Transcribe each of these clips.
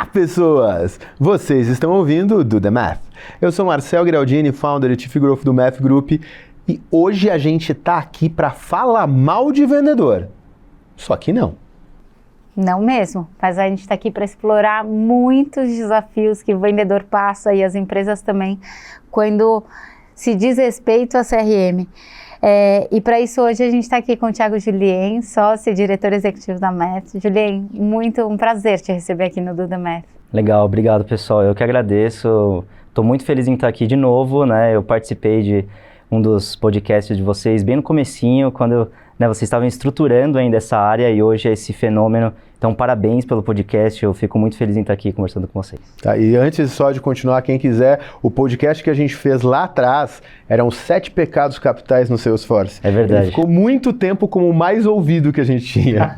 pessoas! Vocês estão ouvindo o Do The Math. Eu sou Marcel Giraldini, founder e Chief Growth do Math Group, e hoje a gente tá aqui para falar mal de vendedor. Só que não. Não mesmo, mas a gente está aqui para explorar muitos desafios que o vendedor passa e as empresas também, quando se diz respeito a CRM. E para isso hoje a gente está aqui com o Thiago Julien, sócio e diretor executivo da Math. Julien, um prazer te receber aqui no Do The Math. Legal, obrigado pessoal, eu que agradeço, estou muito feliz em estar aqui de novo, né? Eu participei de um dos podcasts de vocês bem no comecinho, quando vocês estavam estruturando ainda essa área e hoje é esse fenômeno. Então, parabéns pelo podcast, eu fico muito feliz em estar aqui conversando com vocês. Tá, e antes só de continuar, quem quiser, o podcast que a gente fez lá atrás eram 7 pecados capitais no Salesforce. É verdade. Ele ficou muito tempo como o mais ouvido que a gente tinha.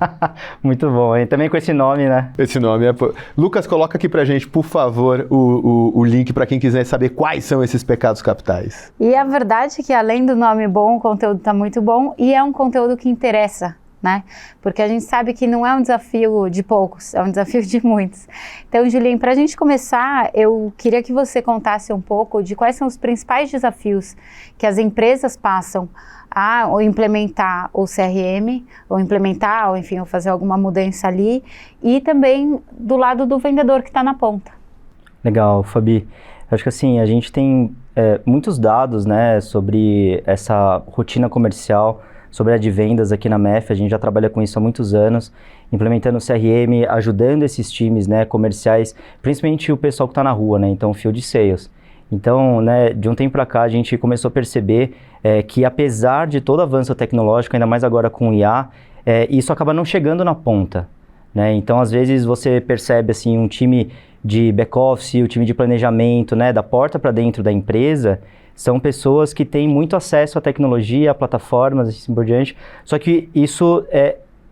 Muito bom, e também com esse nome, né? Esse nome é... Lucas, coloca aqui pra gente, por favor, o link para quem quiser saber quais são esses pecados capitais. E a verdade é que além do nome bom, o conteúdo está muito bom e é um conteúdo que interessa, né? Porque a gente sabe que não é um desafio de poucos, é um desafio de muitos. Então, Julien, para a gente começar, eu queria que você contasse um pouco de quais são os principais desafios que as empresas passam ou implementar o CRM, ou implementar, ou enfim, ou fazer alguma mudança ali, e também do lado do vendedor que está na ponta. Legal, Fabi. Acho que assim, a gente tem muitos dados, né, sobre essa rotina comercial, sobre a de vendas aqui na MEF. A gente já trabalha com isso há muitos anos, implementando o CRM, ajudando esses times, né, comerciais, principalmente o pessoal que está na rua, né, então Field Sales. Então, né, de um tempo para cá a gente começou a perceber que apesar de todo avanço tecnológico, ainda mais agora com o IA, isso acaba não chegando na ponta, né? Então, às vezes você percebe assim, um time de back-office, o time de planejamento, né, da porta para dentro da empresa, são pessoas que têm muito acesso à tecnologia, a plataformas, assim por diante, só que isso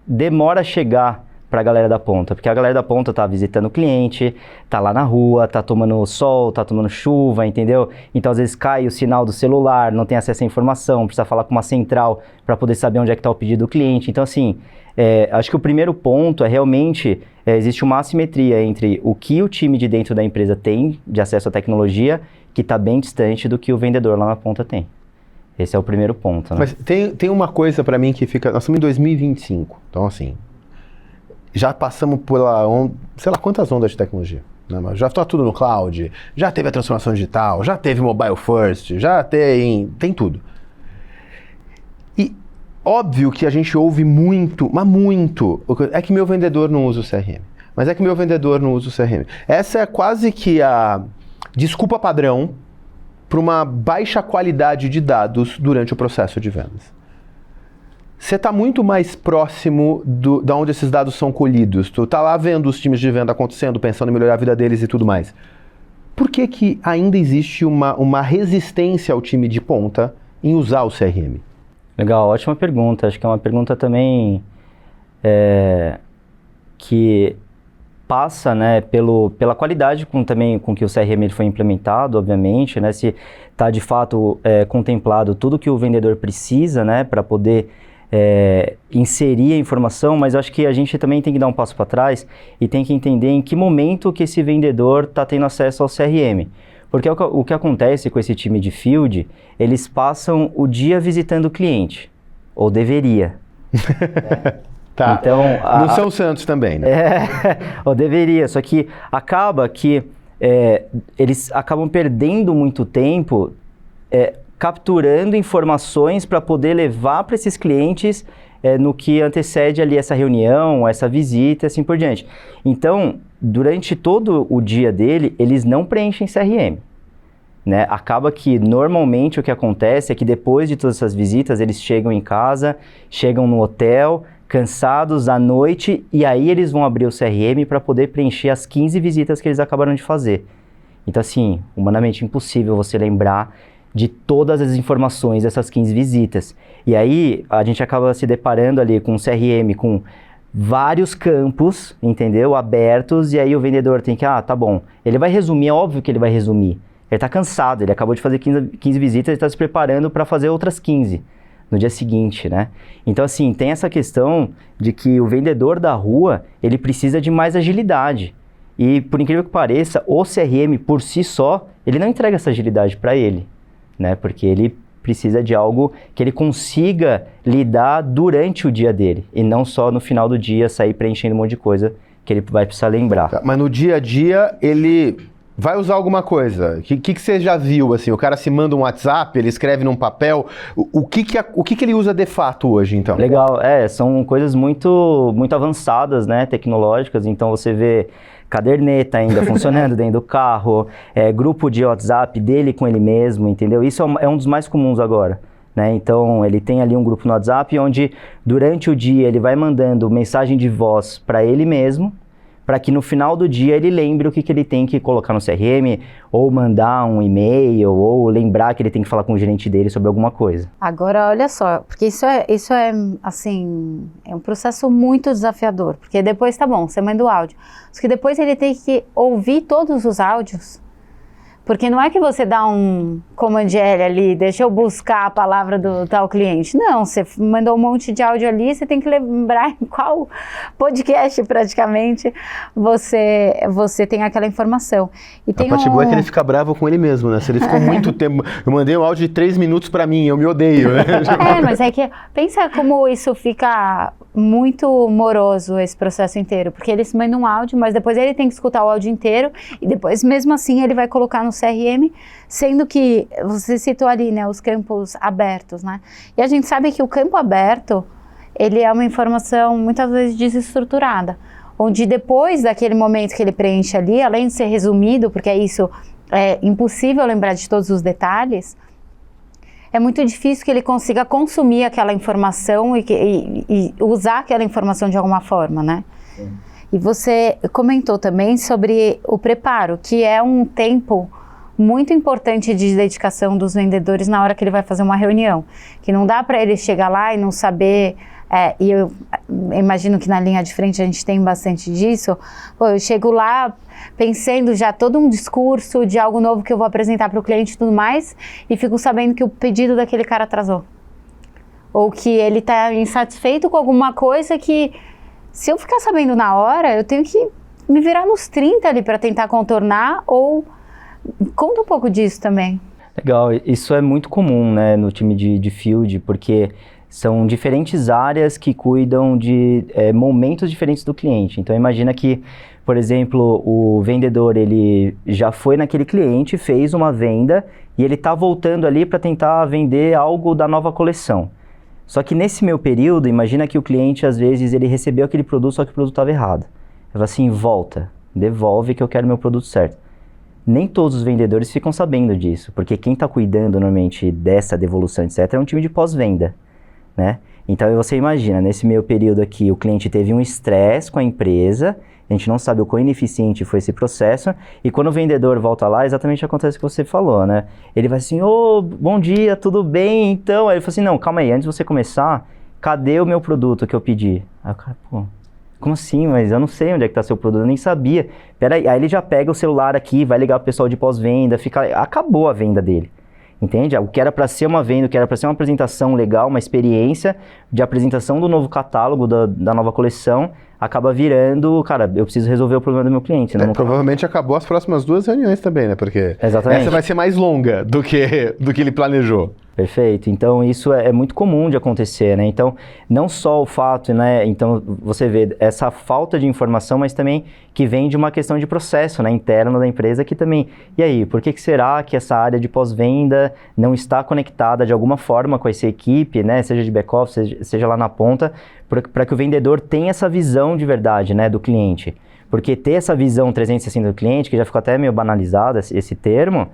demora a chegar para a galera da ponta, porque a galera da ponta está visitando o cliente, está lá na rua, está tomando sol, está tomando chuva, entendeu? Então, às vezes, cai o sinal do celular, não tem acesso à informação, precisa falar com uma central para poder saber onde é que está o pedido do cliente. Então, assim, acho que o primeiro ponto é realmente, existe uma assimetria entre o que o time de dentro da empresa tem de acesso à tecnologia, que está bem distante do que o vendedor lá na ponta tem. Esse é o primeiro ponto, né? Mas tem uma coisa para mim que fica... Nós estamos em 2025, então assim... Já passamos por sei lá quantas ondas de tecnologia, né? Mas já está tudo no cloud, já teve a transformação digital, já teve mobile first, já tem tudo. E óbvio que a gente ouve muito, mas muito, é que meu vendedor não usa o CRM. Mas é que meu vendedor não usa o CRM. Essa é quase que a desculpa padrão para uma baixa qualidade de dados durante o processo de vendas. Você está muito mais próximo da onde esses dados são colhidos. Tu está lá vendo os times de venda acontecendo, pensando em melhorar a vida deles e tudo mais. Por que ainda existe uma resistência ao time de ponta em usar o CRM? Legal, ótima pergunta. Acho que é uma pergunta também que passa, né, pela qualidade também com que o CRM ele foi implementado, obviamente, né, se está de fato contemplado tudo que o vendedor precisa, né, para poder inserir a informação, mas eu acho que a gente também tem que dar um passo para trás e tem que entender em que momento que esse vendedor está tendo acesso ao CRM. Porque o que acontece com esse time de field, eles passam o dia visitando o cliente, ou deveria. Tá, então, não são santos também, né? Ou deveria, só que acaba que eles acabam perdendo muito tempo capturando informações para poder levar para esses clientes no que antecede ali essa reunião, essa visita, assim por diante. Então, durante todo o dia dele, eles não preenchem CRM. Né? Acaba que, normalmente, o que acontece é que depois de todas essas visitas, eles chegam em casa, chegam no hotel, cansados à noite, e aí eles vão abrir o CRM para poder preencher as 15 visitas que eles acabaram de fazer. Então, assim, humanamente impossível você lembrar de todas as informações dessas 15 visitas. E aí, a gente acaba se deparando ali com um CRM com vários campos, entendeu? Abertos, e aí o vendedor tem que, tá bom, ele vai resumir, é óbvio que ele vai resumir. Ele está cansado, ele acabou de fazer 15 visitas e está se preparando para fazer outras 15 no dia seguinte, né? Então, assim, tem essa questão de que o vendedor da rua, ele precisa de mais agilidade. E por incrível que pareça, o CRM por si só, ele não entrega essa agilidade para ele, né? Porque ele precisa de algo que ele consiga lidar durante o dia dele, e não só no final do dia sair preenchendo um monte de coisa que ele vai precisar lembrar. Mas no dia a dia, ele vai usar alguma coisa. O que você já viu, assim? O cara se manda um WhatsApp, ele escreve num papel. O que ele usa de fato hoje, então? Legal, são coisas muito, muito avançadas, né, tecnológicas. Então você vê caderneta ainda funcionando dentro do carro, grupo de WhatsApp dele com ele mesmo, entendeu? Isso é um dos mais comuns agora, né? Então ele tem ali um grupo no WhatsApp onde durante o dia ele vai mandando mensagem de voz para ele mesmo, para que no final do dia ele lembre o que ele tem que colocar no CRM, ou mandar um e-mail, ou lembrar que ele tem que falar com o gerente dele sobre alguma coisa. Agora, olha só, porque isso é assim, é um processo muito desafiador, porque depois, tá bom, você manda o áudio, só que depois ele tem que ouvir todos os áudios, porque não é que você dá um command L ali, deixa eu buscar a palavra do tal cliente. Não, você mandou um monte de áudio ali, você tem que lembrar em qual podcast praticamente você tem aquela informação. E tem a parte boa é que ele fica bravo com ele mesmo, né? Se ele ficou muito tempo... Eu mandei um áudio de 3 minutos pra mim, eu me odeio, né? Mas é que pensa como isso fica muito moroso, esse processo inteiro, porque eles mandam um áudio, mas depois ele tem que escutar o áudio inteiro e depois mesmo assim ele vai colocar no CRM, sendo que você citou ali, né, os campos abertos, né? E a gente sabe que o campo aberto, ele é uma informação muitas vezes desestruturada, onde depois daquele momento que ele preenche ali, além de ser resumido, porque isso é impossível lembrar de todos os detalhes, é muito difícil que ele consiga consumir aquela informação e usar aquela informação de alguma forma, né? Sim. E você comentou também sobre o preparo, que é um tempo muito importante de dedicação dos vendedores na hora que ele vai fazer uma reunião. Que não dá para ele chegar lá e não saber... e eu imagino que na linha de frente a gente tem bastante disso. Pô, eu chego lá pensando já todo um discurso de algo novo que eu vou apresentar para o cliente e tudo mais, e fico sabendo que o pedido daquele cara atrasou. Ou que ele está insatisfeito com alguma coisa que, se eu ficar sabendo na hora, eu tenho que me virar nos 30 ali para tentar contornar, ou... Conta um pouco disso também. Legal, isso é muito comum, né, no time de field, porque são diferentes áreas que cuidam de momentos diferentes do cliente. Então imagina que, por exemplo, o vendedor, ele já foi naquele cliente, fez uma venda e ele está voltando ali para tentar vender algo da nova coleção. Só que nesse meio período, imagina que o cliente, às vezes, ele recebeu aquele produto, só que o produto estava errado. Ele fala assim, volta, devolve que eu quero meu produto certo. Nem todos os vendedores ficam sabendo disso, porque quem está cuidando normalmente dessa devolução, etc., é um time de pós-venda, né? Então você imagina, nesse meio período aqui, o cliente teve um estresse com a empresa, a gente não sabe o quão ineficiente foi esse processo, e quando o vendedor volta lá, exatamente acontece o que você falou, né? Ele vai assim, bom dia, tudo bem? Então, aí ele fala assim, não, calma aí, antes de você começar, cadê o meu produto que eu pedi? Aí o cara, como assim? Mas eu não sei onde é que tá seu produto, eu nem sabia. Peraí, aí ele já pega o celular aqui, vai ligar pro pessoal de pós-venda, acabou a venda dele. Entende? O que era para ser uma venda, o que era para ser uma apresentação legal, uma experiência de apresentação do novo catálogo, da nova coleção, acaba virando, cara, eu preciso resolver o problema do meu cliente. Provavelmente acabou as próximas 2 reuniões também, né? Porque exatamente. Essa vai ser mais longa do que ele planejou. Perfeito. Então, isso é muito comum de acontecer, né? Então, não só o fato, né? Então, você vê essa falta de informação, mas também que vem de uma questão de processo, né? Interna da empresa, que também... E aí, por que será que essa área de pós-venda não está conectada de alguma forma com essa equipe, né? Seja de back-office, seja lá na ponta, para que o vendedor tenha essa visão de verdade, né? Do cliente. Porque ter essa visão 360 do cliente, que já ficou até meio banalizado esse termo,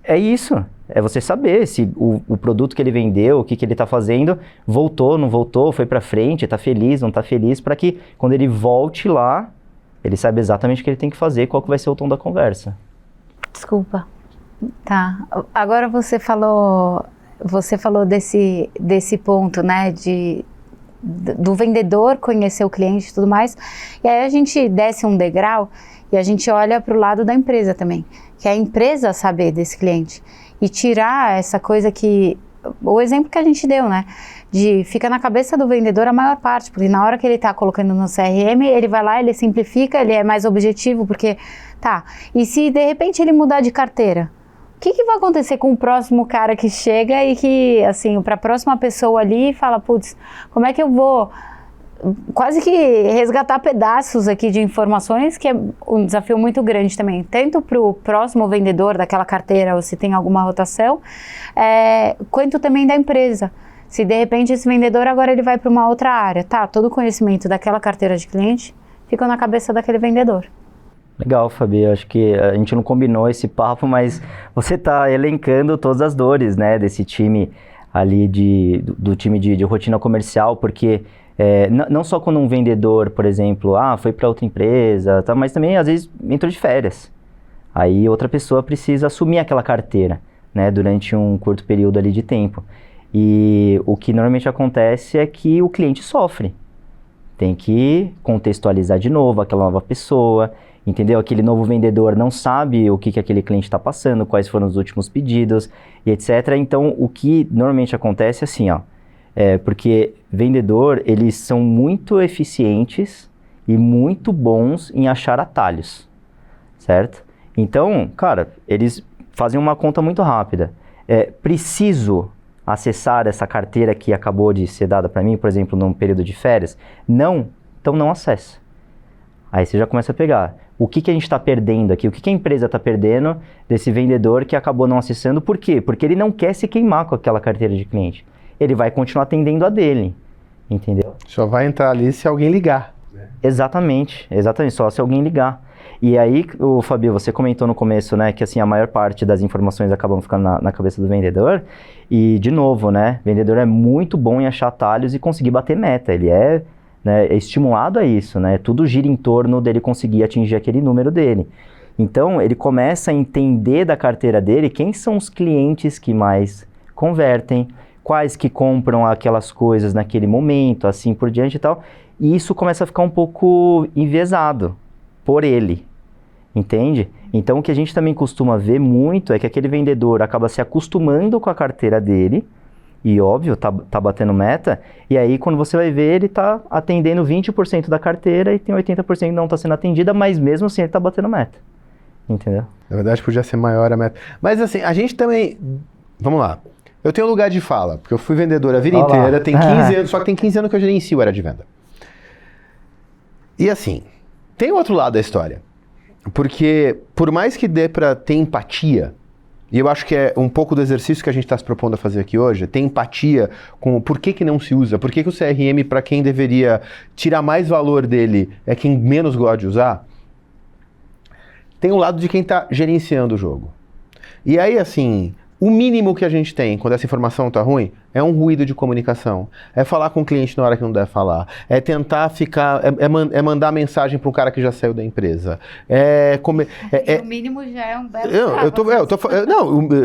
é isso, é você saber se o produto que ele vendeu, o que ele está fazendo, voltou, não voltou, foi para frente, está feliz, não está feliz, para que quando ele volte lá, ele saiba exatamente o que ele tem que fazer, qual que vai ser o tom da conversa. Desculpa. Tá, agora você falou desse ponto, né, do vendedor conhecer o cliente e tudo mais, e aí a gente desce um degrau e a gente olha para o lado da empresa também, que é a empresa saber desse cliente e tirar essa coisa que o exemplo que a gente deu, né? Fica na cabeça do vendedor a maior parte, porque na hora que ele está colocando no CRM, ele vai lá, ele simplifica, ele é mais objetivo, porque e se de repente ele mudar de carteira? O que vai acontecer com o próximo cara que chega e que, assim, para a próxima pessoa ali fala, putz, como é que eu vou quase que resgatar pedaços aqui de informações, que é um desafio muito grande também, tanto para o próximo vendedor daquela carteira, ou se tem alguma rotação, quanto também da empresa. Se de repente esse vendedor agora ele vai para uma outra área, todo o conhecimento daquela carteira de cliente fica na cabeça daquele vendedor. Legal, Fabi, eu acho que a gente não combinou esse papo, mas você está elencando todas as dores, né, desse time ali, do time de rotina comercial, porque não só quando um vendedor, por exemplo, foi para outra empresa, mas também às vezes entrou de férias, aí outra pessoa precisa assumir aquela carteira, né, durante um curto período ali de tempo, e o que normalmente acontece é que o cliente sofre, tem que contextualizar de novo aquela nova pessoa, entendeu? Aquele novo vendedor não sabe o que aquele cliente está passando, quais foram os últimos pedidos e etc. Então, o que normalmente acontece é assim, porque vendedor, eles são muito eficientes e muito bons em achar atalhos, certo? Então, cara, eles fazem uma conta muito rápida. Preciso acessar essa carteira que acabou de ser dada para mim, por exemplo, num período de férias? Não, então não acessa. Aí você já começa a pegar. O que a gente está perdendo aqui? O que a empresa está perdendo desse vendedor que acabou não acessando? Por quê? Porque ele não quer se queimar com aquela carteira de cliente. Ele vai continuar atendendo a dele, entendeu? Só vai entrar ali se alguém ligar. Exatamente, só se alguém ligar. E aí, Fabio, você comentou no começo, né, que assim, a maior parte das informações acabam ficando na cabeça do vendedor. E, de novo, né, o vendedor é muito bom em achar atalhos e conseguir bater meta. Ele é estimulado a isso, né? Tudo gira em torno dele conseguir atingir aquele número dele. Então, ele começa a entender da carteira dele quem são os clientes que mais convertem, quais que compram aquelas coisas naquele momento, assim por diante e tal. E isso começa a ficar um pouco enviesado por ele, entende? Então, o que a gente também costuma ver muito é que aquele vendedor acaba se acostumando com a carteira dele, e óbvio, tá batendo meta, e aí quando você vai ver, ele tá atendendo 20% da carteira e tem 80% que não tá sendo atendida, mas mesmo assim ele tá batendo meta, entendeu? Na verdade podia ser maior a meta. Mas assim, a gente também, vamos lá, eu tenho lugar de fala, porque eu fui vendedor a vida inteira, tem 15 anos, só que tem 15 anos que eu gerencio área de venda. E assim, tem outro lado da história, porque por mais que dê pra ter empatia, e eu acho que é um pouco do exercício que a gente está se propondo a fazer aqui hoje, ter empatia com o porquê que não se usa, por que o CRM, para quem deveria tirar mais valor dele, é quem menos gosta de usar, tem um lado de quem está gerenciando o jogo. E aí, assim, o mínimo que a gente tem quando essa informação está ruim é um ruído de comunicação. É falar com o cliente na hora que não deve falar. É tentar ficar... É mandar mensagem para um cara que já saiu da empresa. O mínimo já é um belo...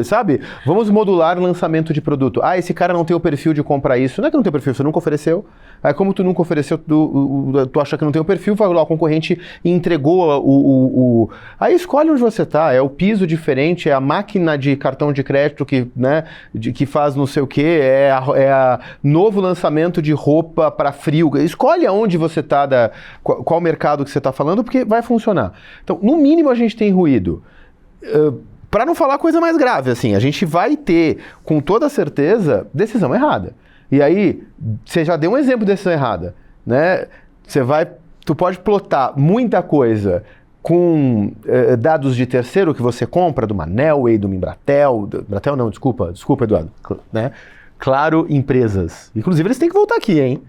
sabe? Vamos modular o lançamento de produto. Esse cara não tem o perfil de comprar isso. Não é que não tem o perfil, você nunca ofereceu. Aí como tu nunca ofereceu, tu acha que não tem o perfil, vai lá, o concorrente entregou Aí escolhe onde você tá. É o piso diferente, é a máquina de cartão de crédito que, né, que faz não sei o quê, é novo lançamento de roupa para frio. Escolhe aonde você tá, qual mercado que você tá falando, porque vai funcionar. Então, no mínimo a gente tem ruído. Para não falar coisa mais grave, assim, a gente vai ter, com toda certeza, decisão errada. E aí, você já deu um exemplo de decisão errada, né? Tu pode plotar muita coisa com dados de terceiro que você compra, de uma Nelway, de uma Embratel, desculpa, Eduardo, né? Claro, empresas. Inclusive, eles têm que voltar aqui, hein?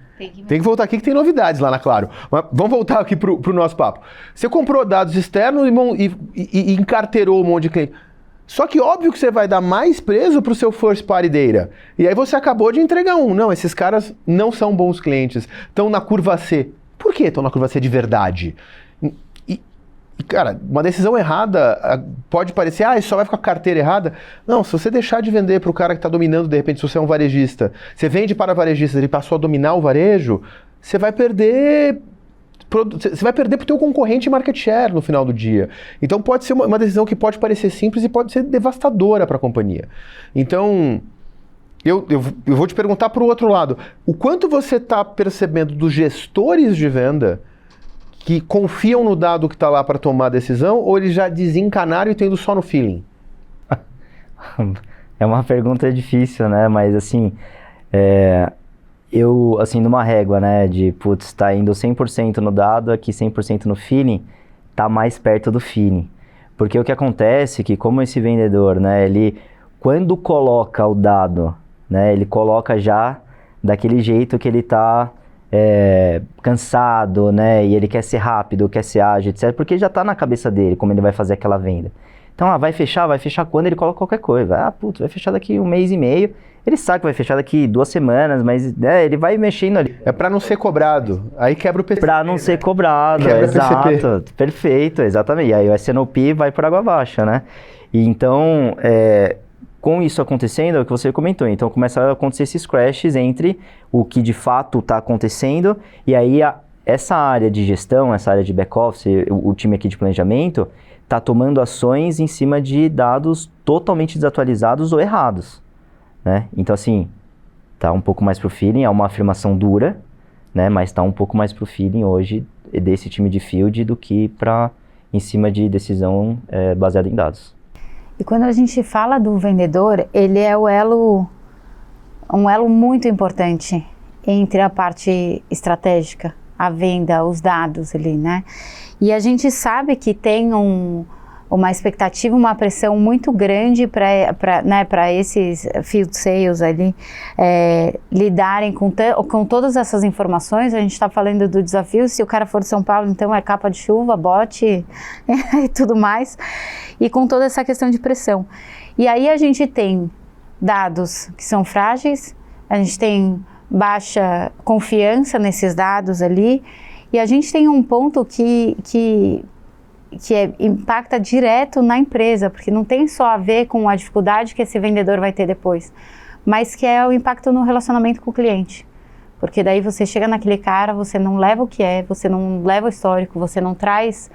Tem que voltar aqui que tem novidades lá na Claro. Mas vamos voltar aqui pro nosso papo. Você comprou dados externos e encarteirou um monte de cliente. Só que óbvio que você vai dar mais preço pro seu first party data. E aí você acabou de entregar um. Não, esses caras não são bons clientes. Estão na curva C. Por que estão na curva C de verdade? E, cara, uma decisão errada pode parecer, só vai ficar com a carteira errada. Não, se você deixar de vender para o cara que está dominando, de repente, se você é um varejista, você vende para varejistas, ele passou a dominar o varejo, você vai perder para o teu concorrente market share no final do dia. Então pode ser uma decisão que pode parecer simples e pode ser devastadora para a companhia. Então, eu vou te perguntar para o outro lado. O quanto você está percebendo dos gestores de venda que confiam no dado que está lá para tomar a decisão, ou eles já desencanaram e estão indo só no feeling? É uma pergunta difícil, né? Mas assim, eu, assim, numa régua, né, de, putz, tá indo 100% no dado, aqui 100% no feeling, tá mais perto do feeling. Porque o que acontece é que, como esse vendedor, né, ele, quando coloca o dado, né, ele coloca já daquele jeito que ele tá cansado, né, e ele quer ser rápido, quer ser ágil, etc, porque já tá na cabeça dele como ele vai fazer aquela venda. Então, vai fechar quando ele coloca qualquer coisa. Putz, vai fechar daqui 1 mês e meio. Ele sabe que vai fechar daqui 2 semanas, mas ele vai mexendo ali. É para não ser cobrado. Aí quebra o PCP. Para não ser cobrado, quebra exato. PCP. Perfeito, exatamente. E aí o S&OP vai por água abaixo, né? E então, com isso acontecendo, é o que você comentou. Então, começaram a acontecer esses crashes entre o que de fato está acontecendo e aí essa área de gestão, essa área de back-office, o time aqui de planejamento, está tomando ações em cima de dados totalmente desatualizados ou errados, né? Então, assim, tá um pouco mais pro feeling, é uma afirmação dura, né? Mas tá um pouco mais pro feeling hoje desse time de field do que em cima de decisão baseada em dados. E quando a gente fala do vendedor, ele é um elo muito importante entre a parte estratégica, a venda, os dados ali, né? E a gente sabe que tem uma expectativa, uma pressão muito grande para esses field sales ali lidarem com todas essas informações. A gente está falando do desafio, se o cara for de São Paulo, então é capa de chuva, bote e tudo mais, e com toda essa questão de pressão. E aí a gente tem dados que são frágeis, a gente tem baixa confiança nesses dados ali, e a gente tem um ponto que impacta direto na empresa, porque não tem só a ver com a dificuldade que esse vendedor vai ter depois, mas que é o impacto no relacionamento com o cliente. Porque daí você chega naquele cara, você não leva o que você não leva o histórico, você não traz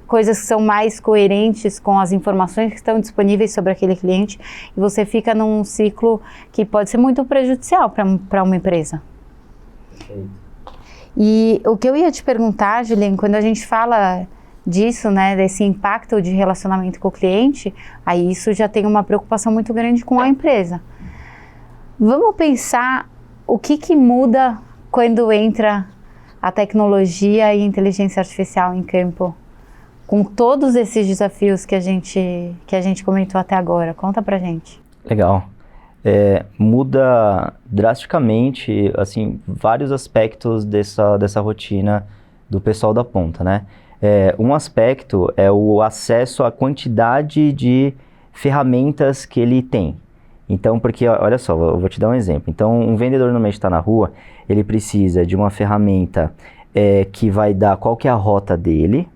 coisas que são mais coerentes com as informações que estão disponíveis sobre aquele cliente, e você fica num ciclo que pode ser muito prejudicial para uma empresa. E o que eu ia te perguntar, Juliane, quando a gente fala disso, né, desse impacto de relacionamento com o cliente, aí isso já tem uma preocupação muito grande com a empresa. Vamos pensar o que muda quando entra a tecnologia e a inteligência artificial em campo, com todos esses desafios que a gente comentou até agora. Conta pra gente. Legal. Muda drasticamente, assim, vários aspectos dessa rotina do pessoal da ponta, né? Um aspecto é o acesso à quantidade de ferramentas que ele tem. Então, porque, olha só, eu vou te dar um exemplo. Então, um vendedor normalmente está na rua, ele precisa de uma ferramenta que vai dar qual que é a rota dele,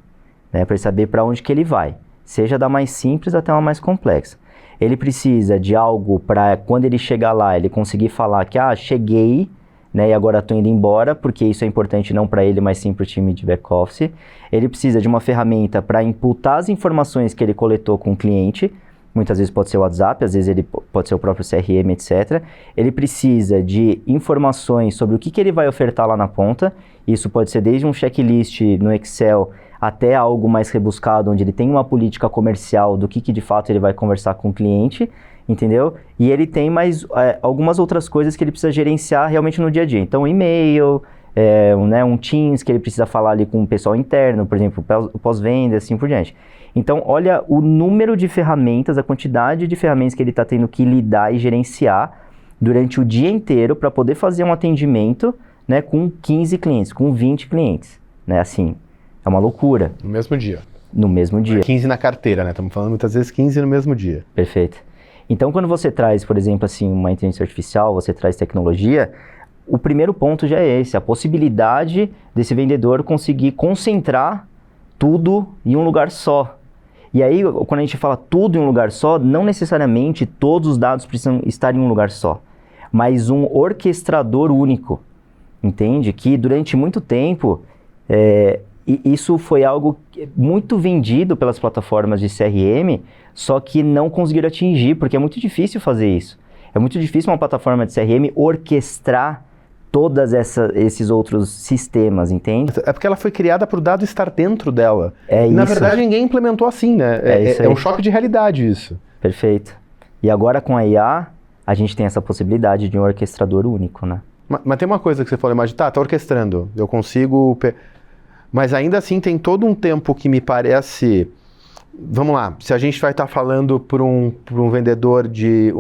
né, para ele saber para onde que ele vai, seja da mais simples até uma mais complexa. Ele precisa de algo para, quando ele chegar lá, ele conseguir falar que, cheguei, né, e agora estou indo embora, porque isso é importante não para ele, mas sim para o time de back-office. Ele precisa de uma ferramenta para imputar as informações que ele coletou com o cliente, muitas vezes pode ser o WhatsApp, às vezes ele pode ser o próprio CRM, etc. Ele precisa de informações sobre o que ele vai ofertar lá na ponta, isso pode ser desde um checklist no Excel até algo mais rebuscado, onde ele tem uma política comercial do que de fato ele vai conversar com o cliente, entendeu? E ele tem mais algumas outras coisas que ele precisa gerenciar realmente no dia a dia. Então, e-mail, um Teams que ele precisa falar ali com o pessoal interno, por exemplo, pós-venda, assim por diante. Então, olha o número de ferramentas, a quantidade de ferramentas que ele está tendo que lidar e gerenciar durante o dia inteiro para poder fazer um atendimento, né, com 15 clientes, com 20 clientes, né, assim. É uma loucura. No mesmo dia. No mesmo dia. 15 na carteira, né? Estamos falando muitas vezes 15 no mesmo dia. Perfeito. Então, quando você traz, por exemplo, assim, uma inteligência artificial, você traz tecnologia, o primeiro ponto já é esse, a possibilidade desse vendedor conseguir concentrar tudo em um lugar só. E aí, quando a gente fala tudo em um lugar só, não necessariamente todos os dados precisam estar em um lugar só, mas um orquestrador único, entende? Que durante muito tempo... E isso foi algo muito vendido pelas plataformas de CRM, só que não conseguiram atingir, porque é muito difícil fazer isso. É muito difícil uma plataforma de CRM orquestrar todas esses outros sistemas, entende? É porque ela foi criada para o dado estar dentro dela. É E, na isso. verdade, ninguém implementou assim, né? Isso É aí. um choque de realidade isso. Perfeito. E agora com a IA, a gente tem essa possibilidade de um orquestrador único, né? Mas tem uma coisa que você falou, imagina, tá orquestrando, eu consigo... Mas ainda assim tem todo um tempo que me parece... Vamos lá, se a gente vai estar falando para um vendedor de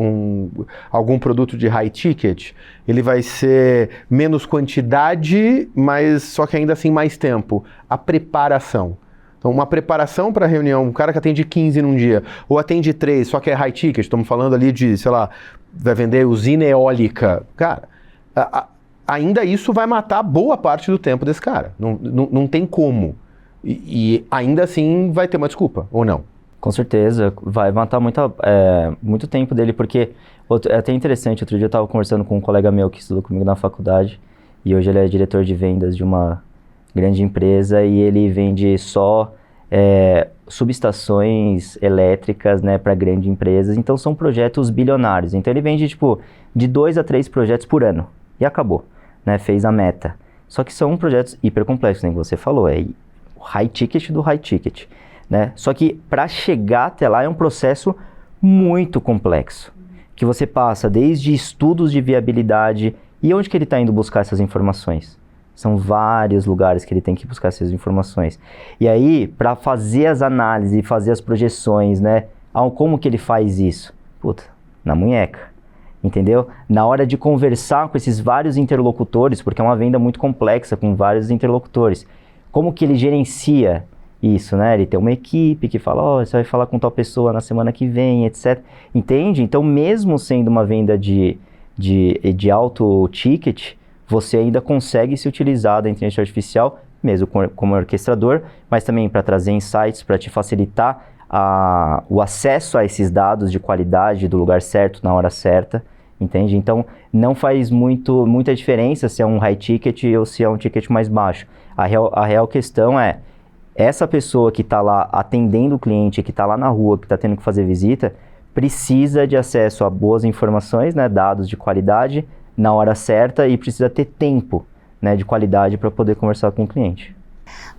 algum produto de high ticket, ele vai ser menos quantidade, mas só que ainda assim mais tempo. A preparação. Então, uma preparação para a reunião, um cara que atende 15 num dia, ou atende 3, só que é high ticket, estamos falando ali de, sei lá, vai vender usina eólica. Cara, ainda isso vai matar boa parte do tempo desse cara. Não tem como. E ainda assim vai ter uma desculpa, ou não? Com certeza, vai matar muito tempo dele, porque é até interessante, outro dia eu estava conversando com um colega meu que estudou comigo na faculdade, e hoje ele é diretor de vendas de uma grande empresa, e ele vende só subestações elétricas, né, para grandes empresas, então são projetos bilionários, então ele vende tipo de 2 a 3 projetos por ano, e acabou, né, fez a meta. Só que são projetos hiper complexos, né, que você falou, high ticket do high ticket, né? Só que para chegar até lá é um processo muito complexo, que você passa desde estudos de viabilidade e onde que ele está indo buscar essas informações. São vários lugares que ele tem que buscar essas informações. E aí, para fazer as análises, fazer as projeções, né? Como que ele faz isso? Puta, na munheca, entendeu? Na hora de conversar com esses vários interlocutores, porque é uma venda muito complexa com vários interlocutores. Como que ele gerencia isso, né? Ele tem uma equipe que fala, você vai falar com tal pessoa na semana que vem, etc. Entende? Então, mesmo sendo uma venda de alto ticket, você ainda consegue se utilizar da inteligência artificial, mesmo como orquestrador, mas também para trazer insights, para te facilitar o acesso a esses dados de qualidade do lugar certo, na hora certa. Entende? Então, não faz muita diferença se é um high ticket ou se é um ticket mais baixo. A real questão é, essa pessoa que está lá atendendo o cliente, que está lá na rua, que está tendo que fazer visita, precisa de acesso a boas informações, né, dados de qualidade, na hora certa, e precisa ter tempo, né, de qualidade para poder conversar com o cliente.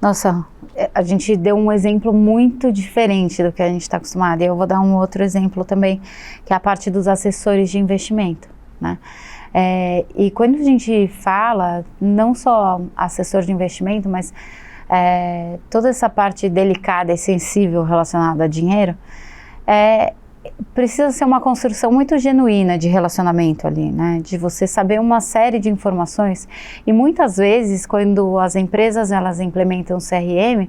Nossa, a gente deu um exemplo muito diferente do que a gente está acostumado. E eu vou dar um outro exemplo também, que é a parte dos assessores de investimento, né? E quando a gente fala, não só assessor de investimento, mas toda essa parte delicada e sensível relacionada a dinheiro, precisa ser uma construção muito genuína de relacionamento ali, né? De você saber uma série de informações. E muitas vezes, quando as empresas elas implementam CRM,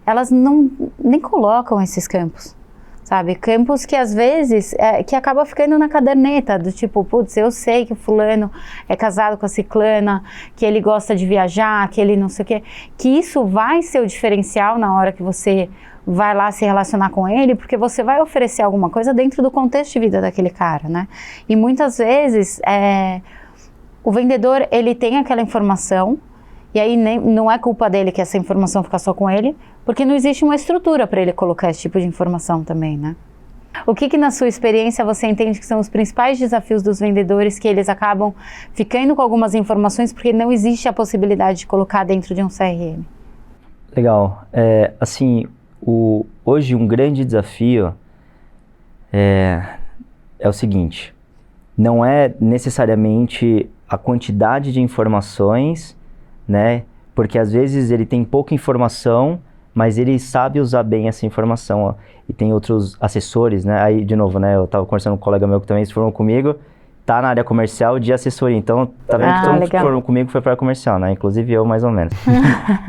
elas nem colocam esses campos, sabe? Campos que às vezes que acaba ficando na caderneta, do tipo, putz, eu sei que o fulano é casado com a ciclana, que ele gosta de viajar, que ele não sei o quê, que isso vai ser o diferencial na hora que você vai lá se relacionar com ele, porque você vai oferecer alguma coisa dentro do contexto de vida daquele cara, né? E muitas vezes o vendedor, ele tem aquela informação, e aí não é culpa dele que essa informação fica só com ele, porque não existe uma estrutura para ele colocar esse tipo de informação também, né? O que na sua experiência você entende que são os principais desafios dos vendedores, que eles acabam ficando com algumas informações porque não existe a possibilidade de colocar dentro de um CRM? Legal. Assim, hoje um grande desafio é o seguinte, não é necessariamente a quantidade de informações, né? Porque às vezes ele tem pouca informação, mas ele sabe usar bem essa informação, ó. E tem outros assessores, né? Aí, de novo, né? Eu estava conversando com um colega meu que também se formou comigo, tá na área comercial de assessoria. Então, tá vendo que todo mundo que formou comigo foi para a comercial, né? Inclusive eu, mais ou menos.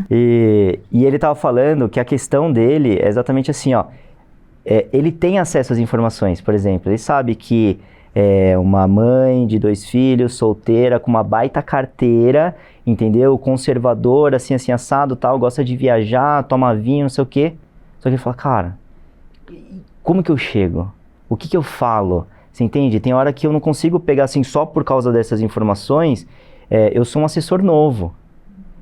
E ele estava falando que a questão dele é exatamente assim, ó. Ele tem acesso às informações, por exemplo. Ele sabe que uma mãe de 2 filhos, solteira, com uma baita carteira, entendeu? Conservadora, assim, assado, tal, gosta de viajar, toma vinho, não sei o quê. Só que ele fala, cara, como que eu chego? O que eu falo? Você entende? Tem hora que eu não consigo pegar assim só por causa dessas informações. Eu sou um assessor novo,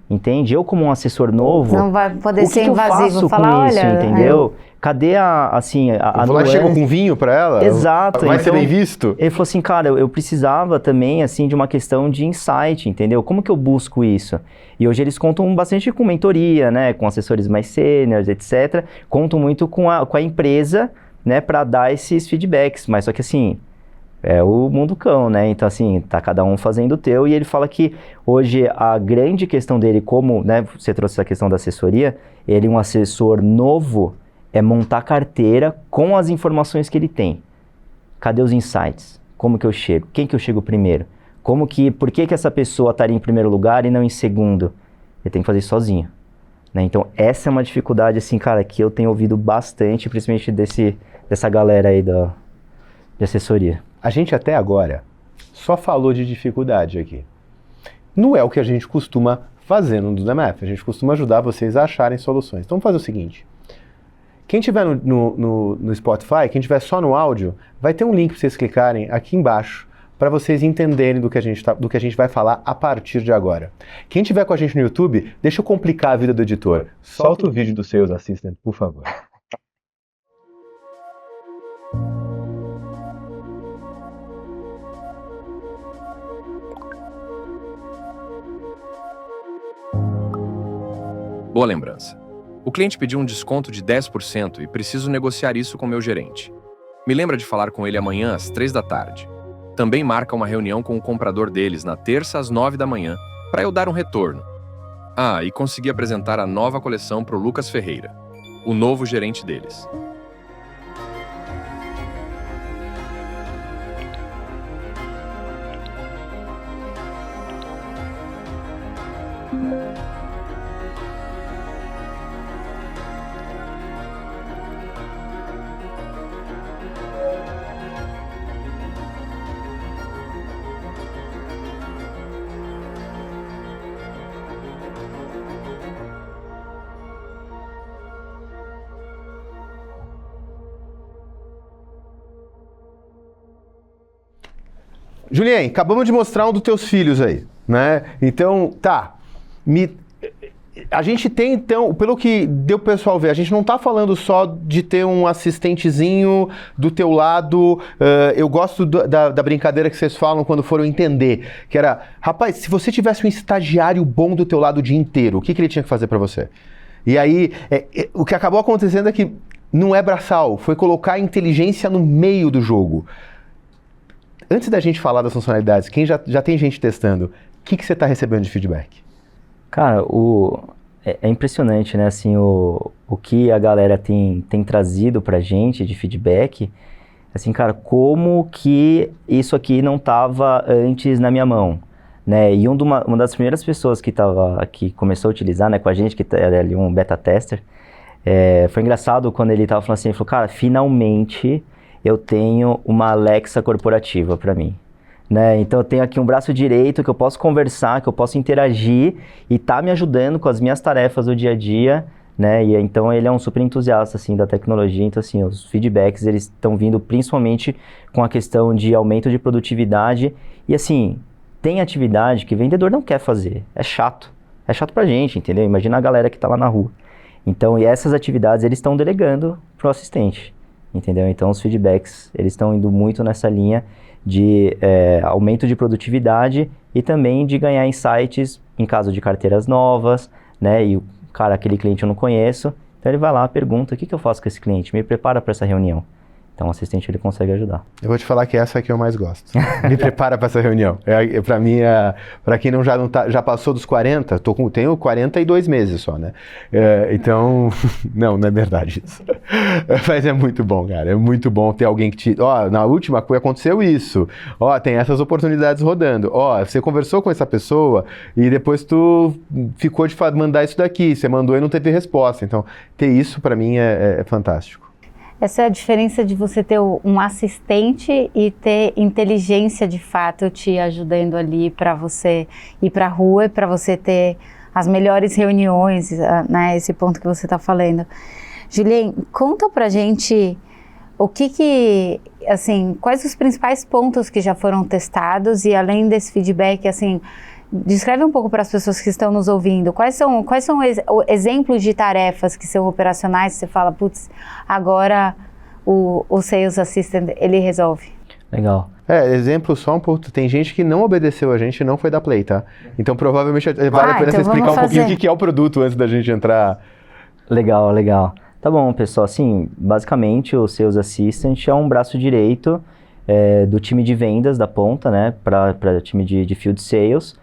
entende? Eu como um assessor novo, não vai poder o que ser eu invasivo, faço falar, com isso, olha, entendeu? Cadê Eu vou lá e chego com vinho para ela? Exato. Vai ser bem visto? Ele falou assim, cara, eu precisava também, assim, de uma questão de insight, entendeu? Como que eu busco isso? E hoje eles contam bastante com mentoria, né? Com assessores mais sêniores, etc. Contam muito com a empresa, né? Para dar esses feedbacks. Mas só que assim, é o mundo cão, né? Então assim, tá cada um fazendo o teu. E ele fala que hoje a grande questão dele, como, né? Você trouxe essa questão da assessoria, ele um assessor novo é montar carteira com as informações que ele tem. Cadê os insights? Como que eu chego? Quem que eu chego primeiro? Por que essa pessoa estaria em primeiro lugar e não em segundo? Ele tem que fazer isso sozinho, né? Então, essa é uma dificuldade, assim, cara, que eu tenho ouvido bastante, principalmente dessa galera aí de assessoria. A gente até agora só falou de dificuldade aqui. Não é o que a gente costuma fazer no DMF. A gente costuma ajudar vocês a acharem soluções. Então, vamos fazer o seguinte. Quem tiver no Spotify, quem tiver só no áudio, vai ter um link para vocês clicarem aqui embaixo para vocês entenderem do que a gente vai falar a partir de agora. Quem tiver com a gente no YouTube, deixa eu complicar a vida do editor. Solta o vídeo do Sales Assistant, por favor. Boa lembrança. O cliente pediu um desconto de 10% e preciso negociar isso com meu gerente. Me lembra de falar com ele amanhã às 3 da tarde. Também marca uma reunião com o comprador deles na terça às 9 da manhã para eu dar um retorno. Ah, e consegui apresentar a nova coleção para o Lucas Ferreira, o novo gerente deles. Julien, acabamos de mostrar um dos teus filhos aí, né? Então, tá. A gente tem, então, pelo que deu pro pessoal ver, a gente não tá falando só de ter um assistentezinho do teu lado. Eu gosto da brincadeira que vocês falam quando foram entender, que era, rapaz, se você tivesse um estagiário bom do teu lado o dia inteiro, o que ele tinha que fazer para você? E aí, o que acabou acontecendo é que não é braçal, foi colocar a inteligência no meio do jogo. Antes da gente falar das funcionalidades, quem já tem gente testando, o que você está recebendo de feedback? Cara, é impressionante, né? Assim, o que a galera tem trazido pra gente de feedback. Assim, cara, como que isso aqui não estava antes na minha mão, né? E uma das primeiras pessoas que começou a utilizar, né, com a gente, que era ali um beta tester, foi engraçado quando ele tava falando assim, ele falou, cara, finalmente eu tenho uma Alexa corporativa para mim, né? Então eu tenho aqui um braço direito que eu posso conversar, que eu posso interagir e tá me ajudando com as minhas tarefas do dia a dia, né? E então ele é um super entusiasta assim da tecnologia, então assim, os feedbacks eles estão vindo principalmente com a questão de aumento de produtividade e assim, tem atividade que vendedor não quer fazer, é chato pra gente, entendeu? Imagina a galera que tá lá na rua. Então, e essas atividades eles estão delegando pro assistente. Entendeu? Então os feedbacks eles estão indo muito nessa linha de aumento de produtividade e também de ganhar insights em caso de carteiras novas, né? E cara, aquele cliente eu não conheço, então ele vai lá, pergunta, o que eu faço com esse cliente? Me prepara para essa reunião. Então o assistente ele consegue ajudar. Eu vou te falar que essa é a que eu mais gosto. Me prepara para essa reunião. Para mim, para quem já passou dos 40, tenho 42 meses só, né? Então, não é verdade isso. Mas é muito bom, cara. É muito bom ter alguém que te... na última coisa aconteceu isso. Tem essas oportunidades rodando. Você conversou com essa pessoa e depois tu ficou de mandar isso daqui. Você mandou e não teve resposta. Então, ter isso para mim é fantástico. Essa é a diferença de você ter um assistente e ter inteligência de fato te ajudando ali para você ir para a rua e para você ter as melhores reuniões, né? Esse ponto que você está falando. Julien, conta pra gente assim, quais os principais pontos que já foram testados e além desse feedback, assim, Descreve um pouco para as pessoas que estão nos ouvindo, quais são exemplos de tarefas que são operacionais, que você fala, putz, agora o Sales Assistant, ele resolve. Legal. Exemplo só um pouco, tem gente que não obedeceu a gente e não foi dar play, tá? Então provavelmente vale a pena você explicar um pouquinho o que é o produto antes da gente entrar. Legal, legal. Tá bom, pessoal, assim, basicamente o Sales Assistant é um braço direito do time de vendas da ponta, né, para o time de Field Sales,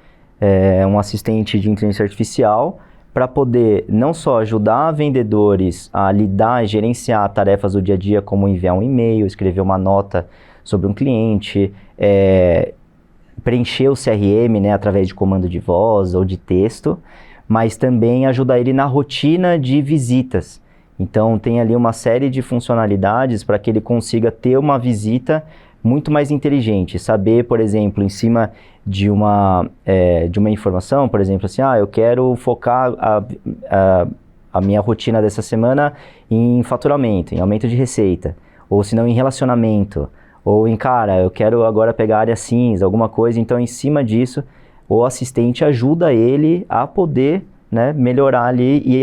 um assistente de inteligência artificial para poder não só ajudar vendedores a lidar e gerenciar tarefas do dia a dia, como enviar um e-mail, escrever uma nota sobre um cliente, preencher o CRM, né, através de comando de voz ou de texto, mas também ajudar ele na rotina de visitas. Então tem ali uma série de funcionalidades para que ele consiga ter uma visita muito mais inteligente, saber, por exemplo, em cima de uma informação, por exemplo, assim, eu quero focar a minha rotina dessa semana em faturamento, em aumento de receita, ou se não em relacionamento, ou em, eu quero agora pegar a área cinza, alguma coisa. Então, em cima disso, o assistente ajuda ele a poder, né, melhorar ali e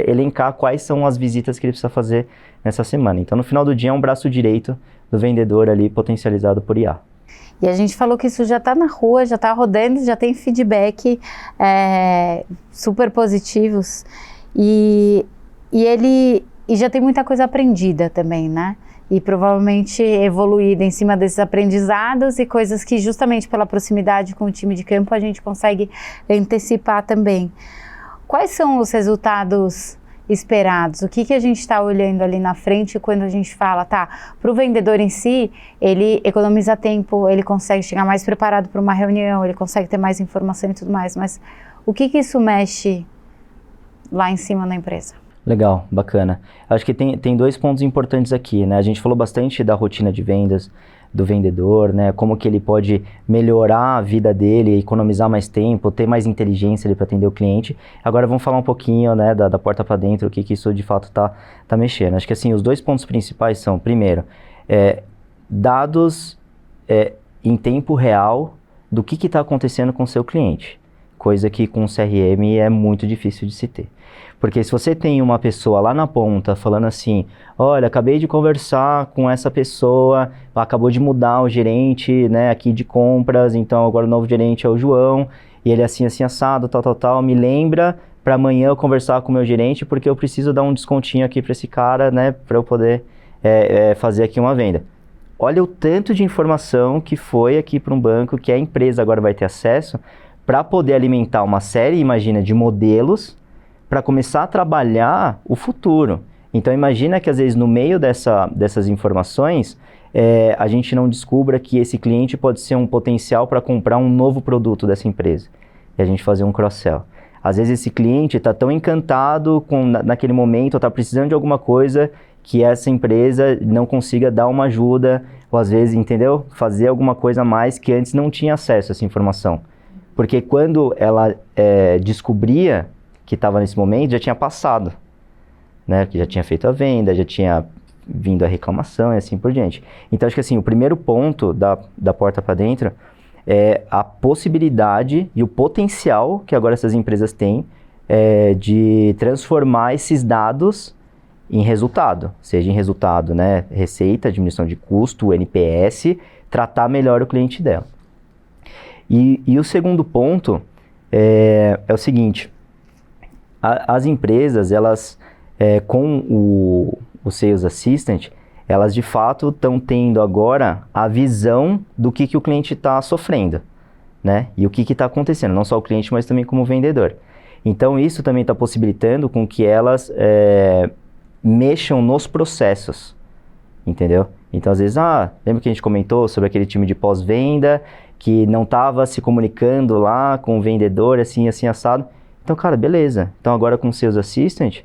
elencar quais são as visitas que ele precisa fazer nessa semana. Então, no final do dia, é um braço direito do vendedor ali potencializado por IA. E a gente falou que isso já está na rua, já está rodando, já tem feedback super positivos e já tem muita coisa aprendida também, né? E provavelmente evoluída em cima desses aprendizados e coisas que justamente pela proximidade com o time de campo a gente consegue antecipar também. Quais são os resultados esperados? O que a gente está olhando ali na frente quando a gente fala, para o vendedor em si, ele economiza tempo, ele consegue chegar mais preparado para uma reunião, ele consegue ter mais informação e tudo mais, mas o que isso mexe lá em cima na empresa? Legal, bacana. Acho que tem dois pontos importantes aqui, né? A gente falou bastante da rotina de vendas do vendedor, né? Como que ele pode melhorar a vida dele, economizar mais tempo, ter mais inteligência para atender o cliente. Agora vamos falar um pouquinho, né, da porta para dentro, o que isso de fato tá mexendo. Acho que assim, os dois pontos principais são, primeiro, dados em tempo real do que está acontecendo com o seu cliente. Coisa que com o CRM é muito difícil de se ter. Porque se você tem uma pessoa lá na ponta falando assim, olha, acabei de conversar com essa pessoa, acabou de mudar o gerente, né, aqui de compras, então agora o novo gerente é o João, e ele é assim, assim, assado, tal, me lembra para amanhã eu conversar com o meu gerente, porque eu preciso dar um descontinho aqui para esse cara, né, para eu poder fazer aqui uma venda. Olha o tanto de informação que foi aqui para um banco, que a empresa agora vai ter acesso, para poder alimentar uma série, imagina, de modelos, para começar a trabalhar o futuro. Então imagina que às vezes no meio dessas informações, a gente não descubra que esse cliente pode ser um potencial para comprar um novo produto dessa empresa. E a gente fazer um cross-sell. Às vezes esse cliente está tão encantado naquele momento, está precisando de alguma coisa que essa empresa não consiga dar uma ajuda, ou às vezes, entendeu? Fazer alguma coisa a mais que antes não tinha acesso a essa informação. Porque quando ela descobria que estava nesse momento, já tinha passado, né? Que já tinha feito a venda, já tinha vindo a reclamação e assim por diante. Então, acho que assim, o primeiro ponto da porta para dentro é a possibilidade e o potencial que agora essas empresas têm de transformar esses dados em resultado. Seja em resultado, né? Receita, diminuição de custo, NPS, tratar melhor o cliente dela. E o segundo ponto é o seguinte, as empresas, elas, com o Sales Assistant, elas de fato estão tendo agora a visão do que o cliente está sofrendo, né? E o que está acontecendo, não só o cliente, mas também como vendedor. Então isso também está possibilitando com que elas mexam nos processos, entendeu? Então às vezes, lembra que a gente comentou sobre aquele time de pós-venda que não estava se comunicando lá com o vendedor, assim, assado. Então, cara, beleza. Então, agora com o Sales Assistant,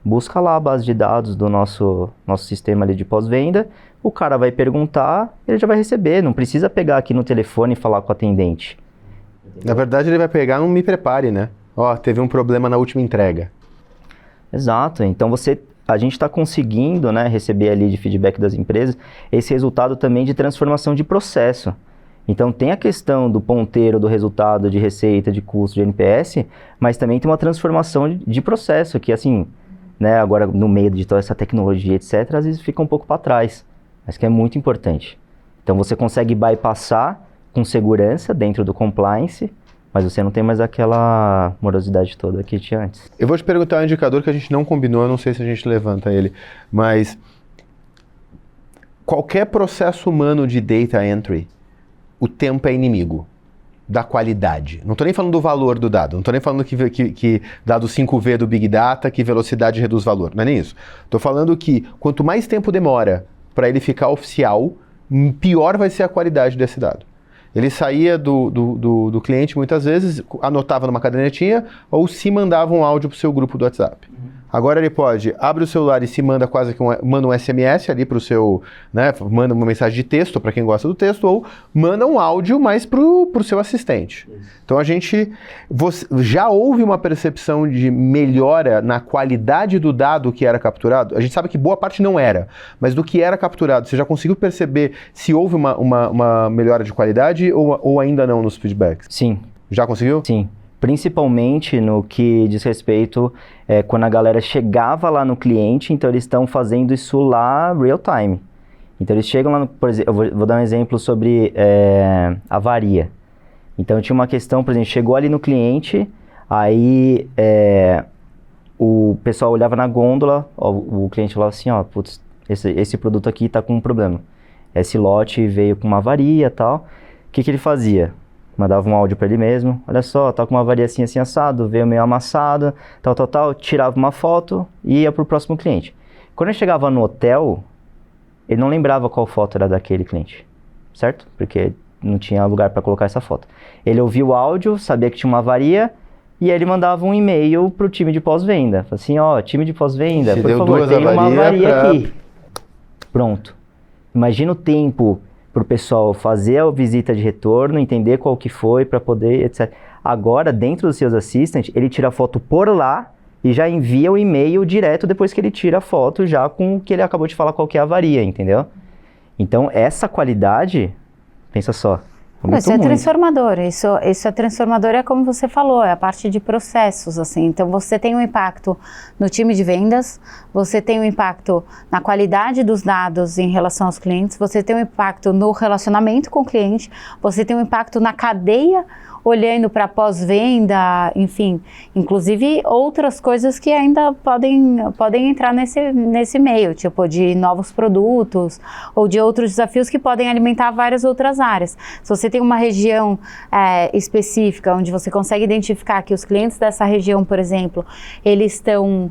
busca lá a base de dados do nosso sistema ali de pós-venda, o cara vai perguntar, ele já vai receber, não precisa pegar aqui no telefone e falar com o atendente. Na verdade, ele vai pegar um me prepare, né? Teve um problema na última entrega. Exato. Então, a gente está conseguindo, né, receber ali de feedback das empresas esse resultado também de transformação de processo. Então tem a questão do ponteiro, do resultado, de receita, de custo, de NPS, mas também tem uma transformação de processo que, assim, né, agora no meio de toda essa tecnologia, etc., às vezes fica um pouco para trás, mas que é muito importante. Então você consegue bypassar com segurança dentro do compliance, mas você não tem mais aquela morosidade toda que tinha antes. Eu vou te perguntar um indicador que a gente não combinou, eu não sei se a gente levanta ele, mas qualquer processo humano de data entry, o tempo é inimigo da qualidade. Não estou nem falando do valor do dado, não estou nem falando que dado 5V do Big Data, que velocidade reduz valor, não é nem isso. Estou falando que quanto mais tempo demora para ele ficar oficial, pior vai ser a qualidade desse dado. Ele saía do cliente muitas vezes, anotava numa cadernetinha ou se mandava um áudio para o seu grupo do WhatsApp. Agora ele pode, abre o celular e se manda quase que manda um SMS ali para o seu, né, manda uma mensagem de texto para quem gosta do texto, ou manda um áudio mais para o seu assistente. Então já houve uma percepção de melhora na qualidade do dado que era capturado? A gente sabe que boa parte não era, mas do que era capturado, você já conseguiu perceber se houve uma melhora de qualidade ou ainda não nos feedbacks? Sim. Já conseguiu? Sim. Principalmente no que diz respeito quando a galera chegava lá no cliente, então eles estão fazendo isso lá real time. Então eles chegam lá, por exemplo, eu vou dar um exemplo sobre avaria. Então tinha uma questão, por exemplo, chegou ali no cliente, aí o pessoal olhava na gôndola, o cliente falava assim, ó, putz, esse produto aqui tá com um problema. Esse lote veio com uma avaria e tal. O que ele fazia? Mandava um áudio para ele mesmo, olha só, tá com uma avaria assim, assim, assado, veio meio amassado, tal, tirava uma foto e ia pro próximo cliente. Quando ele chegava no hotel, ele não lembrava qual foto era daquele cliente, certo? Porque não tinha lugar para colocar essa foto. Ele ouvia o áudio, sabia que tinha uma avaria, e aí ele mandava um e-mail pro time de pós-venda. Falava assim, ó, time de pós-venda, por favor, tem uma avaria aqui. Pronto. Imagina o tempo para o pessoal fazer a visita de retorno, entender qual que foi, para poder, etc. Agora, dentro do Sales Assistant, ele tira a foto por lá e já envia o e-mail direto depois que ele tira a foto, já com o que ele acabou de falar qual que é a avaria, entendeu? Então, essa qualidade, pensa só, isso é transformador, isso é transformador, é como você falou, é a parte de processos, assim. Então você tem um impacto no time de vendas, você tem um impacto na qualidade dos dados em relação aos clientes, você tem um impacto no relacionamento com o cliente, você tem um impacto na cadeia, olhando para pós-venda, enfim, inclusive outras coisas que ainda podem entrar nesse meio, tipo de novos produtos ou de outros desafios que podem alimentar várias outras áreas. Se você tem uma região específica onde você consegue identificar que os clientes dessa região, por exemplo, eles estão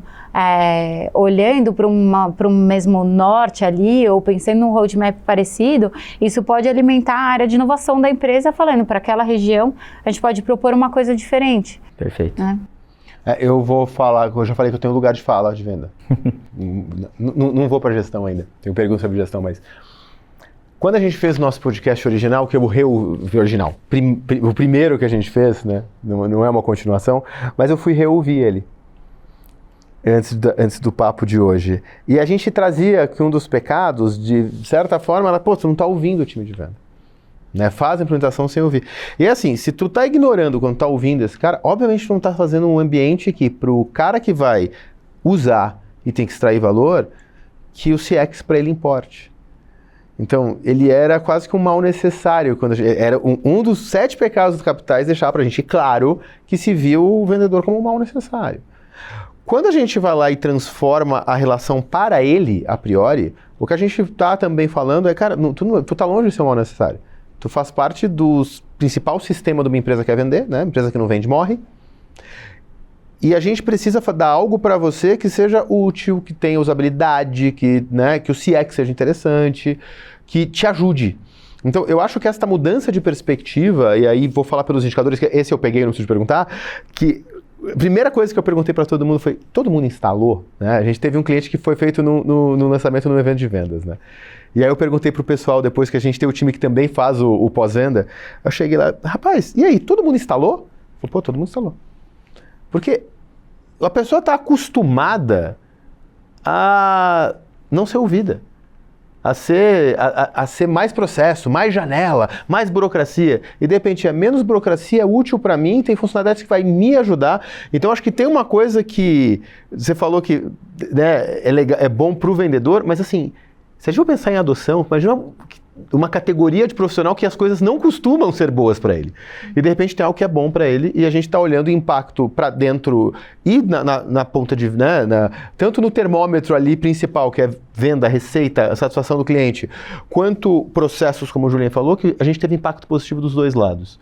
olhando para um mesmo norte ali ou pensando num roadmap parecido, isso pode alimentar a área de inovação da empresa, falando para aquela região a gente pode propor uma coisa diferente. Perfeito. Né? Eu vou falar, eu já falei que eu tenho lugar de fala de venda. Não vou para gestão ainda, tenho perguntas sobre gestão, mas quando a gente fez o nosso podcast original, que eu original, o primeiro que a gente fez, né, não é uma continuação, mas eu fui reouvir ele antes do papo de hoje. E a gente trazia que um dos pecados, de certa forma, era, pô, tu não tá ouvindo o time de venda. Né? Faz a implementação sem ouvir. E assim, se tu tá ignorando quando tá ouvindo esse cara, obviamente tu não tá fazendo um ambiente que pro cara que vai usar e tem que extrair valor, que o CX para ele importe. Então, ele era quase que um mal necessário. Era um dos 7 pecados capitais deixar pra gente claro que se viu o vendedor como um mal necessário. Quando a gente vai lá e transforma a relação para ele, a priori, o que a gente tá também falando é, cara, tu tá longe de ser um mal necessário. Tu faz parte do principal sistema de uma empresa que quer vender, né? Empresa que não vende morre. E a gente precisa dar algo para você que seja útil, que tenha usabilidade, que o CX seja interessante, que te ajude. Então, eu acho que essa mudança de perspectiva, e aí vou falar pelos indicadores, que esse eu peguei, não preciso perguntar, que a primeira coisa que eu perguntei para todo mundo foi, todo mundo instalou? Né? A gente teve um cliente que foi feito no lançamento num evento de vendas, né? E aí eu perguntei pro pessoal, depois que a gente tem o time que também faz o pós-venda, eu cheguei lá, rapaz, e aí, todo mundo instalou? Falei, pô, todo mundo instalou. Porque a pessoa está acostumada a não ser ouvida. a ser mais processo, mais janela, mais burocracia. E de repente é menos burocracia, é útil para mim, tem funcionalidades que vai me ajudar. Então acho que tem uma coisa que você falou que, né, é bom para o vendedor, mas assim, se a gente for pensar em adoção, imagina uma categoria de profissional que as coisas não costumam ser boas para ele. E de repente tem algo que é bom para ele e a gente está olhando o impacto para dentro e na ponta de... Né, tanto no termômetro ali principal, que é venda, receita, a satisfação do cliente, quanto processos, como o Julien falou, que a gente teve impacto positivo dos dois lados.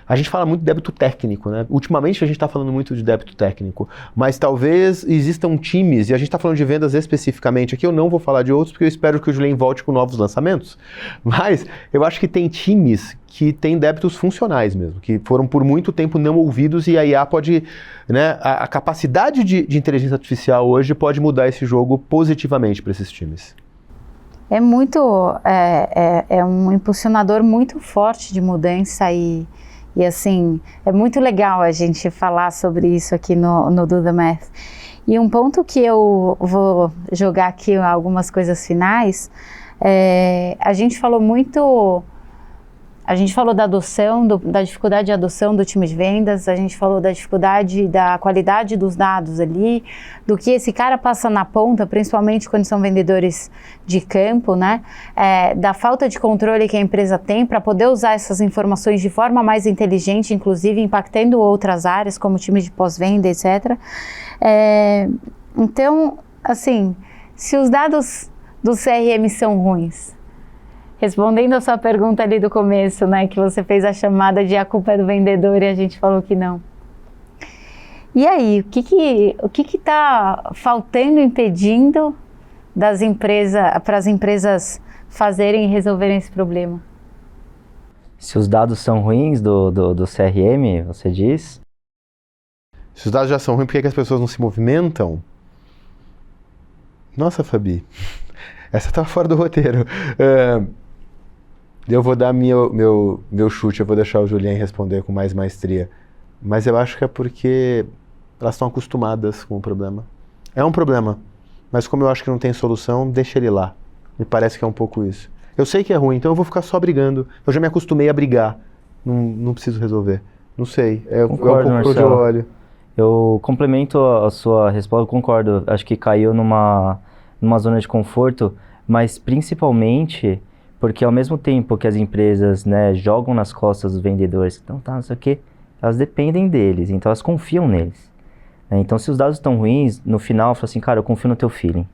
A gente fala muito de débito técnico, né? Ultimamente a gente está falando muito de débito técnico, mas talvez existam times, e a gente está falando de vendas especificamente aqui, eu não vou falar de outros, porque eu espero que o Julien volte com novos lançamentos, mas eu acho que tem times que têm débitos funcionais mesmo, que foram por muito tempo não ouvidos e a IA pode, né, a capacidade de inteligência artificial hoje pode mudar esse jogo positivamente para esses times. É muito, é um impulsionador muito forte de mudança e assim, é muito legal a gente falar sobre isso aqui no Do The Math. E um ponto que eu vou jogar aqui algumas coisas finais, a gente falou da adoção, da dificuldade de adoção do time de vendas, a gente falou da dificuldade da qualidade dos dados ali, do que esse cara passa na ponta, principalmente quando são vendedores de campo, né? Da falta de controle que a empresa tem para poder usar essas informações de forma mais inteligente, inclusive impactando outras áreas, como time de pós-venda, etc. Então, assim, se os dados do CRM são ruins, respondendo a sua pergunta ali do começo, né, que você fez a chamada de a culpa é do vendedor e a gente falou que não. E aí, o que está faltando, impedindo para as empresas fazerem e resolverem esse problema? Se os dados são ruins do CRM, você diz? Se os dados já são ruins, por que as pessoas não se movimentam? Nossa, Fabi, essa tá fora do roteiro. Eu vou dar meu chute, eu vou deixar o Julien responder com mais maestria. Mas eu acho que é porque elas estão acostumadas com o problema. É um problema, mas como eu acho que não tem solução, deixa ele lá. Me parece que é um pouco isso. Eu sei que é ruim, então eu vou ficar só brigando. Eu já me acostumei a brigar. Não preciso resolver. Não sei, é um pouco onde eu olho. Eu complemento a sua resposta, eu concordo. Acho que caiu numa zona de conforto, mas principalmente porque ao mesmo tempo que as empresas, né, jogam nas costas dos vendedores, então não sei o quê, elas dependem deles, então elas confiam neles. Então se os dados estão ruins, no final fala assim, cara, eu confio no teu feeling.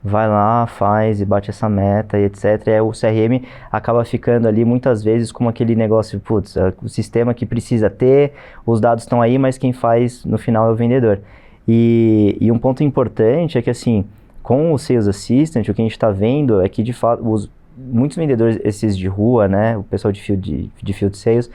Vai lá, faz e bate essa meta e etc. E aí o CRM acaba ficando ali muitas vezes como aquele negócio, putz, o sistema que precisa ter, os dados estão aí, mas quem faz no final é o vendedor. E um ponto importante é que assim, com o Sales Assistant, o que a gente está vendo é que de fato, muitos vendedores, esses de rua, né, o pessoal de field sales,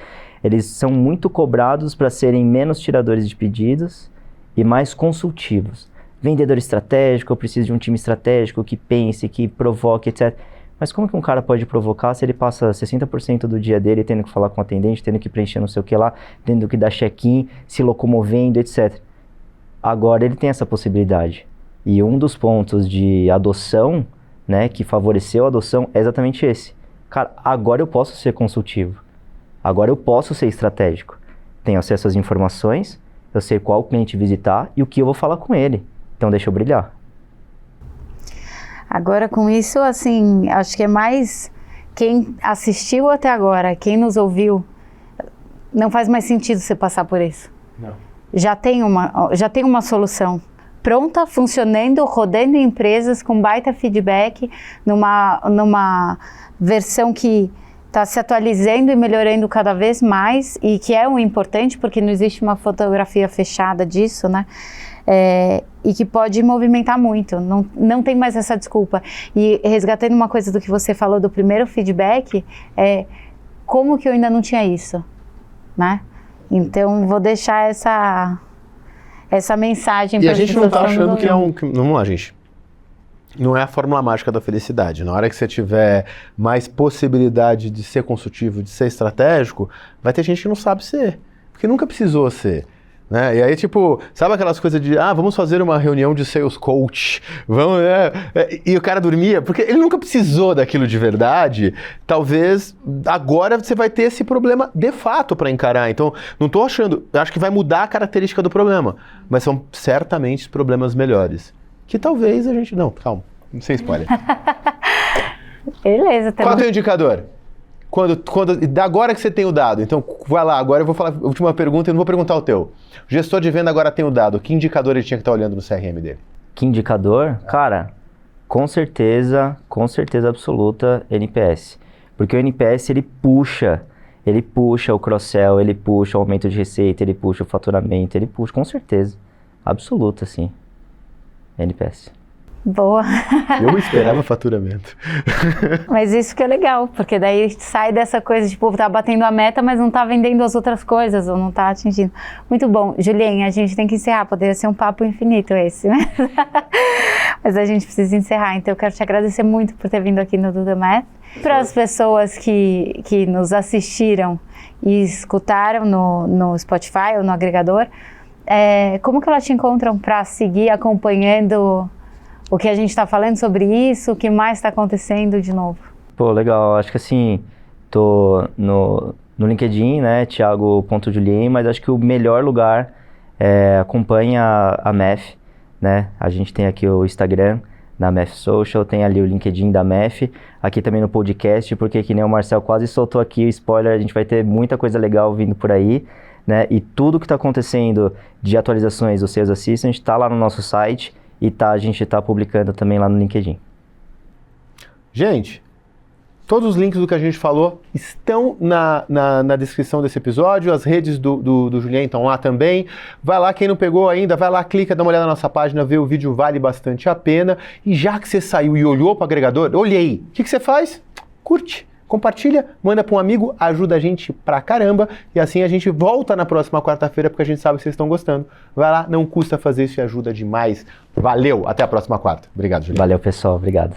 eles são muito cobrados para serem menos tiradores de pedidos e mais consultivos. Vendedor estratégico, eu preciso de um time estratégico que pense, que provoque, etc. Mas como que um cara pode provocar se ele passa 60% do dia dele tendo que falar com o atendente, tendo que preencher não sei o que lá, tendo que dar check-in, se locomovendo, etc. Agora ele tem essa possibilidade. E um dos pontos de adoção, né, que favoreceu a adoção é exatamente esse. Cara, agora eu posso ser consultivo. Agora eu posso ser estratégico. Tenho acesso às informações, eu sei qual cliente visitar e o que eu vou falar com ele. Então deixa eu brilhar. Agora com isso, assim, acho que é mais quem assistiu até agora, quem nos ouviu, não faz mais sentido você passar por isso. Não. Já tem uma solução pronta, funcionando, rodando em empresas com baita feedback, numa versão que está se atualizando e melhorando cada vez mais e que é o importante porque não existe uma fotografia fechada disso, né? E que pode movimentar muito, não tem mais essa desculpa. E resgatando uma coisa do que você falou do primeiro feedback, como que eu ainda não tinha isso, né? Então vou deixar essa mensagem para a gente não está achando que é um... Vamos lá, gente. Não é a fórmula mágica da felicidade. Na hora que você tiver mais possibilidade de ser consultivo, de ser estratégico, vai ter gente que não sabe ser, porque nunca precisou ser. Né? E aí, tipo, sabe aquelas coisas de, vamos fazer uma reunião de sales coach, vamos, e o cara dormia, porque ele nunca precisou daquilo de verdade. Talvez agora você vai ter esse problema de fato para encarar. Então, não tô achando, acho que vai mudar a característica do problema, mas são certamente problemas melhores. Que talvez a gente, não, calma, sem spoiler. Beleza. Qual é o teu indicador? Agora que você tem o dado, então vai lá, agora eu vou falar a última pergunta e não vou perguntar o teu. O gestor de venda agora tem o dado, que indicador ele tinha que estar olhando no CRM dele? Que indicador? Cara, com certeza absoluta, NPS. Porque o NPS, ele puxa o cross-sell, ele puxa o aumento de receita, ele puxa o faturamento, ele puxa, com certeza. Absoluta, sim. NPS. Boa. Eu esperava faturamento. Mas isso que é legal, porque daí sai dessa coisa, tipo, tá batendo a meta, mas não tá vendendo as outras coisas, ou não tá atingindo. Muito bom. Julien, a gente tem que encerrar, poderia ser um papo infinito esse, né? Mas a gente precisa encerrar, então eu quero te agradecer muito por ter vindo aqui no Do The Math. Para as pessoas que nos assistiram e escutaram no Spotify ou no agregador, como que elas te encontram para seguir acompanhando o que a gente está falando sobre isso, o que mais está acontecendo de novo? Pô, legal. Acho que assim, tô no LinkedIn, né, Thiago.Julien, mas acho que o melhor lugar acompanha a MEF, né? A gente tem aqui o Instagram da MEF Social, tem ali o LinkedIn da MEF, aqui também no podcast, porque que nem o Marcel quase soltou aqui o spoiler, a gente vai ter muita coisa legal vindo por aí, né? E tudo que está acontecendo de atualizações do Sales Assistant está lá no nosso site, e a gente está publicando também lá no LinkedIn. Gente, todos os links do que a gente falou estão na descrição desse episódio, as redes do Julien estão lá também. Vai lá, quem não pegou ainda, vai lá, clica, dá uma olhada na nossa página, vê o vídeo, vale bastante a pena. E já que você saiu e olhou para o agregador, olhei, o que você faz? Curte. Compartilha, manda para um amigo, ajuda a gente pra caramba e assim a gente volta na próxima quarta-feira porque a gente sabe que vocês estão gostando. Vai lá, não custa fazer isso e ajuda demais. Valeu, até a próxima quarta. Obrigado, Julien. Valeu, pessoal, obrigado.